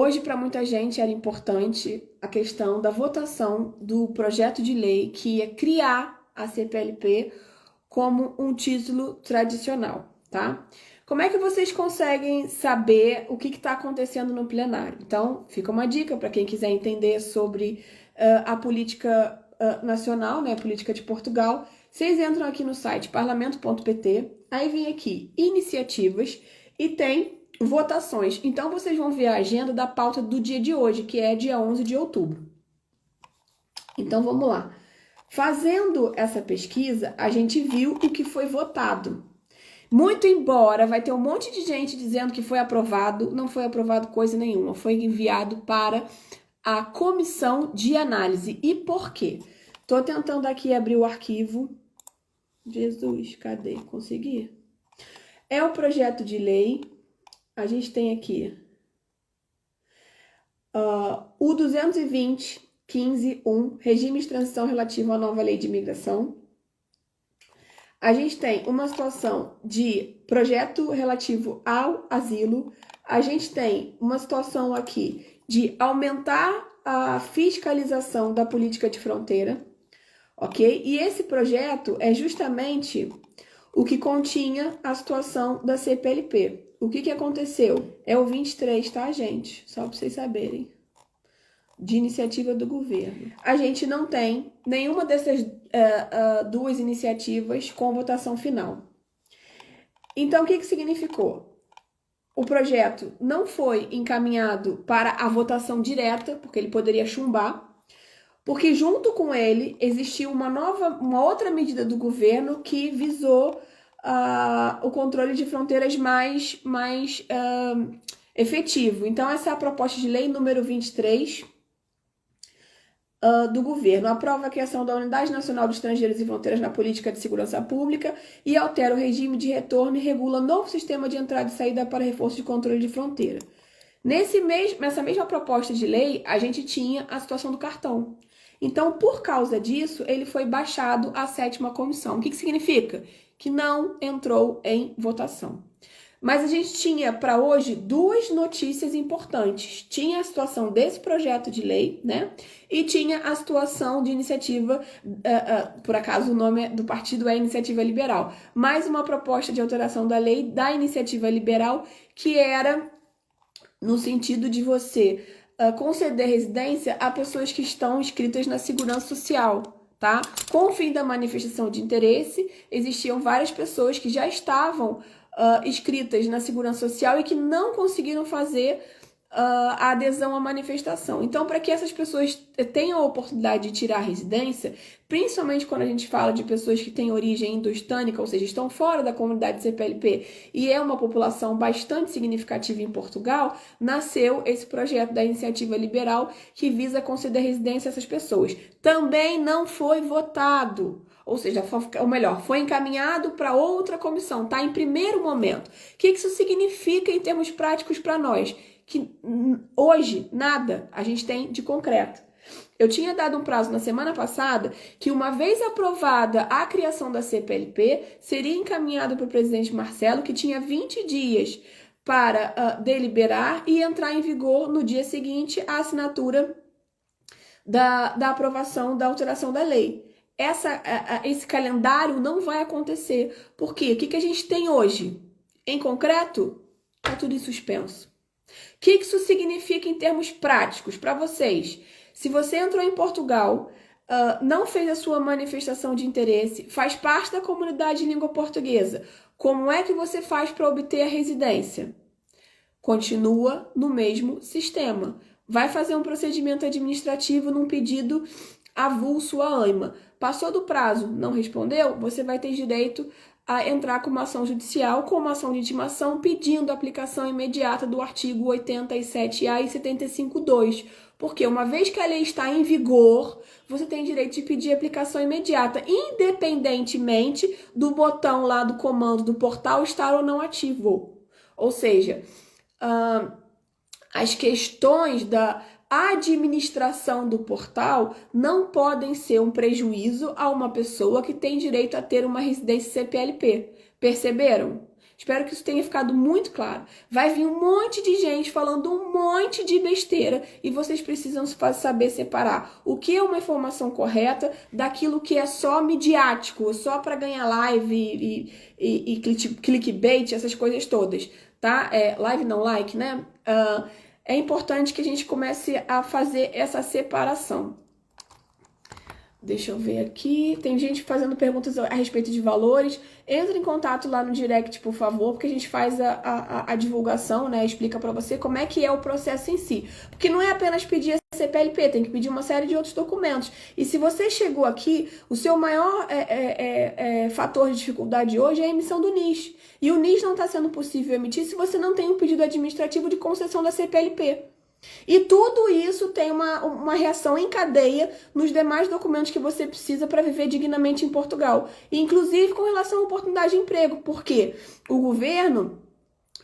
Hoje, para muita gente, era importante a questão da votação do projeto de lei que ia criar a CPLP como um título tradicional, tá? Como é que vocês conseguem saber o que está acontecendo no plenário? Então, fica uma dica para quem quiser entender sobre a política nacional, né, a política de Portugal. Vocês entram aqui no site parlamento.pt, aí vem aqui iniciativas e tem votações. Então, vocês vão ver a agenda da pauta do dia de hoje, que é dia 11 de outubro. Então, vamos lá. Fazendo essa pesquisa, a gente viu o que foi votado. Muito embora vai ter um monte de gente dizendo que foi aprovado, não foi aprovado coisa nenhuma. Foi enviado para a comissão de análise. E por quê? Tô tentando aqui abrir o arquivo. Jesus, cadê? Consegui? É o projeto de lei. A gente tem aqui o 220.15.1, regime de transição relativo à nova lei de imigração. A gente tem uma situação de projeto relativo ao asilo. A gente tem uma situação aqui de aumentar a fiscalização da política de fronteira, ok? E esse projeto é justamente o que continha a situação da CPLP. O que aconteceu? É o 23, tá, gente? Só para vocês saberem. De iniciativa do governo. A gente não tem nenhuma dessas duas iniciativas com votação final. Então, o que significou? O projeto não foi encaminhado para a votação direta, porque ele poderia chumbar, porque junto com ele existiu uma outra medida do governo que visou o controle de fronteiras mais efetivo. Então, essa é a proposta de lei número 23 do governo. Aprova a criação da Unidade Nacional de Estrangeiros e Fronteiras na Política de Segurança Pública e altera o regime de retorno e regula novo sistema de entrada e saída para reforço de controle de fronteira. Nessa mesma proposta de lei, a gente tinha a situação do cartão. Então, por causa disso, ele foi baixado à 7ª comissão. O que significa? Que não entrou em votação. Mas a gente tinha para hoje duas notícias importantes. Tinha a situação desse projeto de lei, né? E tinha a situação de iniciativa, por acaso o nome do partido é Iniciativa Liberal. Mais uma proposta de alteração da lei da Iniciativa Liberal, que era no sentido de você conceder residência a pessoas que estão inscritas na Segurança Social, tá? Com o fim da manifestação de interesse, existiam várias pessoas que já estavam inscritas na Segurança Social e que não conseguiram fazer a adesão à manifestação. Então, para que essas pessoas tenham a oportunidade de tirar a residência, principalmente quando a gente fala de pessoas que têm origem indo-hispânica, ou seja, estão fora da comunidade CPLP, e é uma população bastante significativa em Portugal, nasceu esse projeto da Iniciativa Liberal que visa conceder residência a essas pessoas. Também não foi votado. Ou seja, foi encaminhado para outra comissão, tá? Em primeiro momento. O que isso significa em termos práticos para nós? Que hoje, nada a gente tem de concreto. Eu tinha dado um prazo na semana passada que, uma vez aprovada a criação da CPLP, seria encaminhado para o presidente Marcelo, que tinha 20 dias para deliberar e entrar em vigor no dia seguinte a assinatura da aprovação da alteração da lei. Esse calendário não vai acontecer. Por quê? O que a gente tem hoje? Em concreto, está tudo em suspenso. O que isso significa em termos práticos para vocês? Se você entrou em Portugal, não fez a sua manifestação de interesse, faz parte da comunidade de língua portuguesa, como é que você faz para obter a residência? Continua no mesmo sistema. Vai fazer um procedimento administrativo num pedido avulso à AIMA. Passou do prazo, não respondeu, você vai ter direito a entrar com uma ação judicial, com uma ação de intimação, pedindo a aplicação imediata do artigo 87A e 75.2. Porque uma vez que a lei está em vigor, você tem direito de pedir aplicação imediata, independentemente do botão lá do comando do portal estar ou não ativo. Ou seja, as questões da administração do portal não podem ser um prejuízo a uma pessoa que tem direito a ter uma residência CPLP. Perceberam? Espero que isso tenha ficado muito claro. Vai vir um monte de gente falando um monte de besteira e vocês precisam saber separar o que é uma informação correta daquilo que é só midiático, só para ganhar live e clickbait, essas coisas todas, tá? Live não like, né? É importante que a gente comece a fazer essa separação. Deixa eu ver aqui. Tem gente fazendo perguntas a respeito de valores. Entre em contato lá no direct, por favor, porque a gente faz a divulgação, né? Explica pra você como é que é o processo em si. Porque não é apenas pedir a CPLP, tem que pedir uma série de outros documentos. E se você chegou aqui, o seu maior fator de dificuldade hoje é a emissão do NIS. E o NIS não está sendo possível emitir se você não tem um pedido administrativo de concessão da CPLP. E tudo isso tem uma reação em cadeia nos demais documentos que você precisa para viver dignamente em Portugal. Inclusive com relação à oportunidade de emprego, porque o governo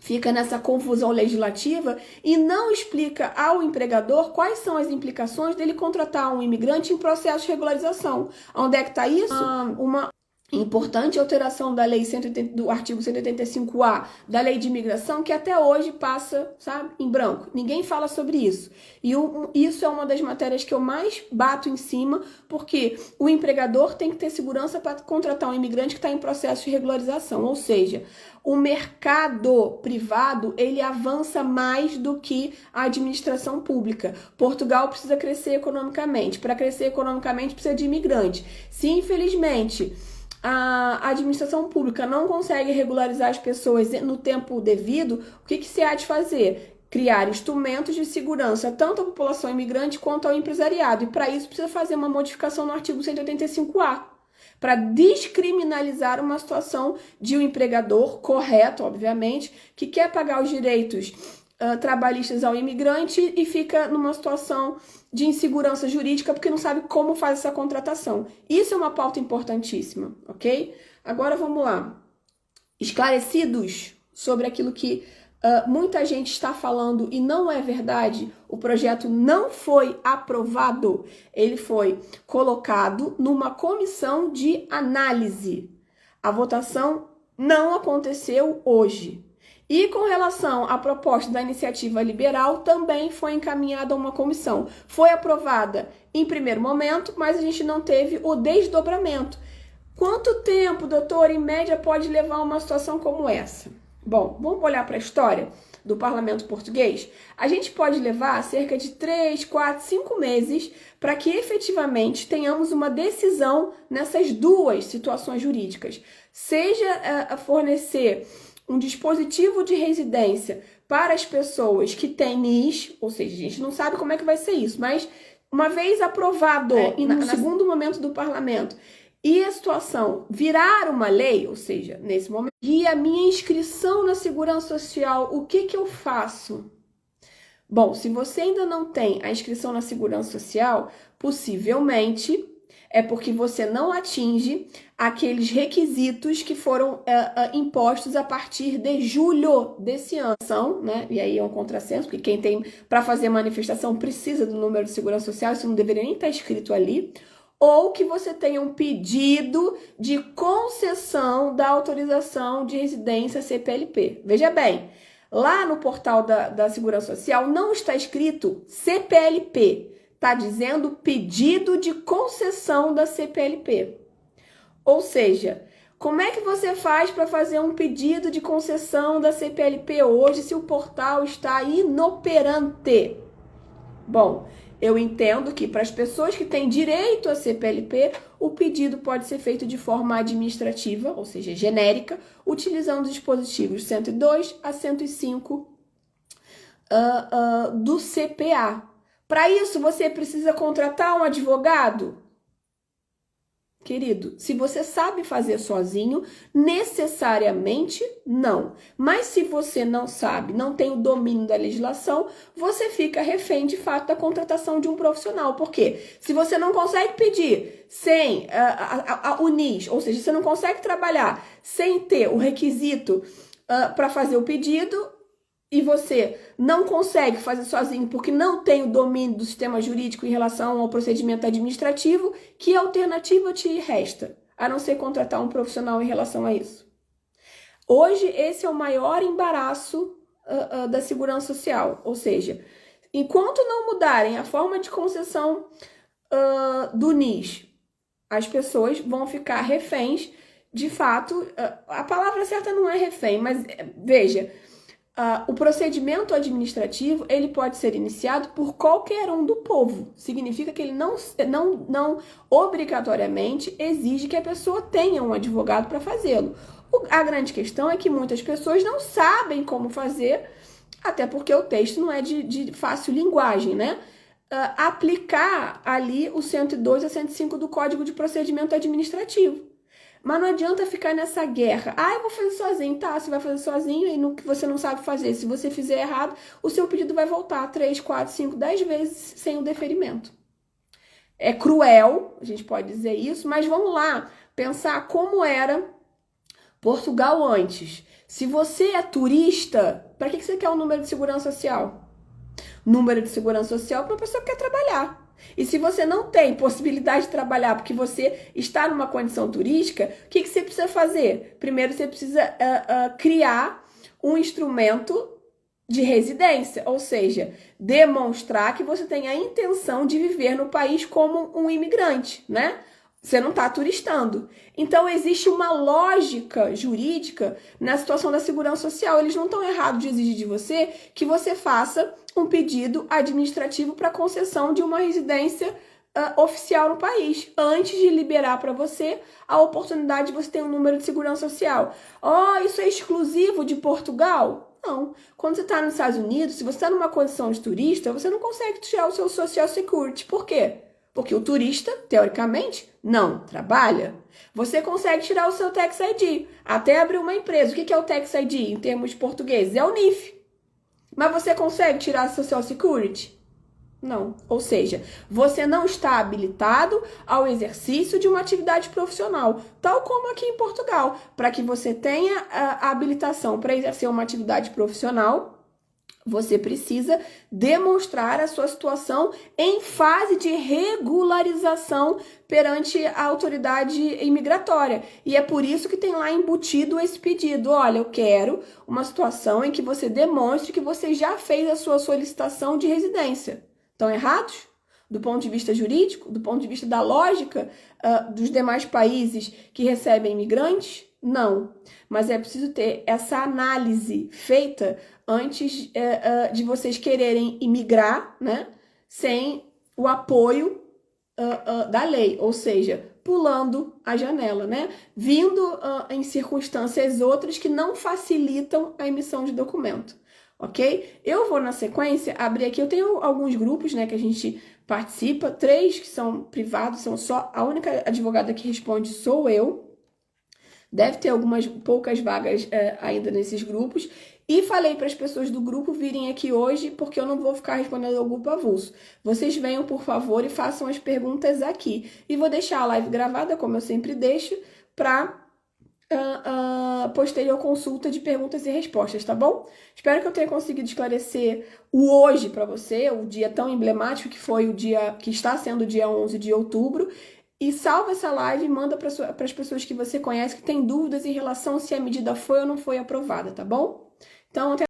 fica nessa confusão legislativa e não explica ao empregador quais são as implicações dele contratar um imigrante em processo de regularização. Onde é que está isso? Uma importante alteração da lei do artigo 185A da lei de imigração, que até hoje passa, sabe, em branco. Ninguém fala sobre isso. E isso é uma das matérias que eu mais bato em cima, porque o empregador tem que ter segurança para contratar um imigrante que está em processo de regularização. Ou seja, o mercado privado, ele avança mais do que a administração pública. Portugal precisa crescer economicamente. Para crescer economicamente, precisa de imigrante. Se, infelizmente, a administração pública não consegue regularizar as pessoas no tempo devido, o que se há de fazer? Criar instrumentos de segurança tanto à população imigrante quanto ao empresariado. E para isso precisa fazer uma modificação no artigo 185A, para descriminalizar uma situação de um empregador correto, obviamente, que quer pagar os direitos trabalhistas ao imigrante e fica numa situação de insegurança jurídica porque não sabe como faz essa contratação. Isso é uma pauta importantíssima, ok? Agora vamos lá. Esclarecidos sobre aquilo que muita gente está falando e não é verdade, o projeto não foi aprovado, ele foi colocado numa comissão de análise. A votação não aconteceu hoje. E com relação à proposta da iniciativa liberal, também foi encaminhada a uma comissão. Foi aprovada em primeiro momento, mas a gente não teve o desdobramento. Quanto tempo, doutor, em média, pode levar uma situação como essa? Bom, vamos olhar para a história do parlamento português? A gente pode levar cerca de 3, 4, 5 meses para que efetivamente tenhamos uma decisão nessas duas situações jurídicas. Seja fornecer um dispositivo de residência para as pessoas que têm NIS, ou seja, a gente não sabe como é que vai ser isso, mas uma vez aprovado no segundo momento do parlamento e a situação virar uma lei, ou seja, nesse momento, e a minha inscrição na Segurança Social, o que eu faço? Bom, se você ainda não tem a inscrição na Segurança Social, possivelmente é porque você não atinge aqueles requisitos que foram impostos a partir de julho desse ano, né? E aí é um contrassenso, porque quem tem para fazer manifestação precisa do número de segurança social, isso não deveria nem estar escrito ali. Ou que você tenha um pedido de concessão da autorização de residência CPLP. Veja bem, lá no portal da Segurança Social não está escrito CPLP. Está dizendo pedido de concessão da CPLP. Ou seja, como é que você faz para fazer um pedido de concessão da CPLP hoje se o portal está inoperante? Bom, eu entendo que para as pessoas que têm direito à CPLP, o pedido pode ser feito de forma administrativa, ou seja, genérica, utilizando os dispositivos 102 a 105 do CPA. Para isso, você precisa contratar um advogado? Querido, se você sabe fazer sozinho, necessariamente não. Mas se você não sabe, não tem o domínio da legislação, você fica refém de fato da contratação de um profissional. Por quê? Se você não consegue pedir sem o NIS, ou seja, você não consegue trabalhar sem ter o requisito para fazer o pedido, e você não consegue fazer sozinho porque não tem o domínio do sistema jurídico em relação ao procedimento administrativo, que alternativa te resta, a não ser contratar um profissional em relação a isso? Hoje, esse é o maior embaraço da segurança social, ou seja, enquanto não mudarem a forma de concessão do NIS, as pessoas vão ficar reféns, de fato, a palavra certa não é refém, mas veja, o procedimento administrativo ele pode ser iniciado por qualquer um do povo. Significa que ele não obrigatoriamente exige que a pessoa tenha um advogado para fazê-lo. A grande questão é que muitas pessoas não sabem como fazer, até porque o texto não é de fácil linguagem, né? Aplicar ali o 102 a 105 do Código de Procedimento Administrativo. Mas não adianta ficar nessa guerra. Eu vou fazer sozinho. Tá, você vai fazer sozinho e no que você não sabe fazer. Se você fizer errado, o seu pedido vai voltar 3, 4, 5, 10 vezes sem o deferimento. É cruel, a gente pode dizer isso, mas vamos lá pensar como era Portugal antes. Se você é turista, para que você quer um número de segurança social? Número de segurança social para uma pessoa que quer trabalhar. E se você não tem possibilidade de trabalhar porque você está numa condição turística, o que você precisa fazer? Primeiro você precisa criar um instrumento de residência, ou seja, demonstrar que você tem a intenção de viver no país como um imigrante, né? Você não está turistando. Então, existe uma lógica jurídica na situação da segurança social. Eles não estão errados de exigir de você que você faça um pedido administrativo para concessão de uma residência oficial no país, antes de liberar para você a oportunidade de você ter um número de segurança social. Isso é exclusivo de Portugal? Não. Quando você está nos Estados Unidos, se você está numa condição de turista, você não consegue tirar o seu Social Security. Por quê? Porque o turista, teoricamente, não trabalha. Você consegue tirar o seu Tax ID, até abrir uma empresa. O que é o Tax ID em termos portugueses? É o NIF. Mas você consegue tirar o Social Security? Não. Ou seja, você não está habilitado ao exercício de uma atividade profissional, tal como aqui em Portugal. Para que você tenha a habilitação para exercer uma atividade profissional, você precisa demonstrar a sua situação em fase de regularização perante a autoridade imigratória. E é por isso que tem lá embutido esse pedido. Olha, eu quero uma situação em que você demonstre que você já fez a sua solicitação de residência. Estão errados? Do ponto de vista jurídico? Do ponto de vista da lógica dos demais países que recebem imigrantes? Não, mas é preciso ter essa análise feita antes de vocês quererem imigrar, né, sem o apoio da lei, ou seja, pulando a janela, né, vindo em circunstâncias outras que não facilitam a emissão de documento, ok? Eu vou na sequência abrir aqui, eu tenho alguns grupos, né, que a gente participa, 3 que são privados, são só, a única advogada que responde sou eu. Deve ter algumas poucas vagas ainda nesses grupos. E falei para as pessoas do grupo virem aqui hoje, porque eu não vou ficar respondendo ao grupo avulso. Vocês venham, por favor, e façam as perguntas aqui. E vou deixar a live gravada, como eu sempre deixo, para posterior consulta de perguntas e respostas, tá bom? Espero que eu tenha conseguido esclarecer o hoje para você, o dia tão emblemático que foi o dia que está sendo o dia 11 de outubro. E salva essa live e manda para as pessoas que você conhece que têm dúvidas em relação se a medida foi ou não foi aprovada, tá bom? Então, até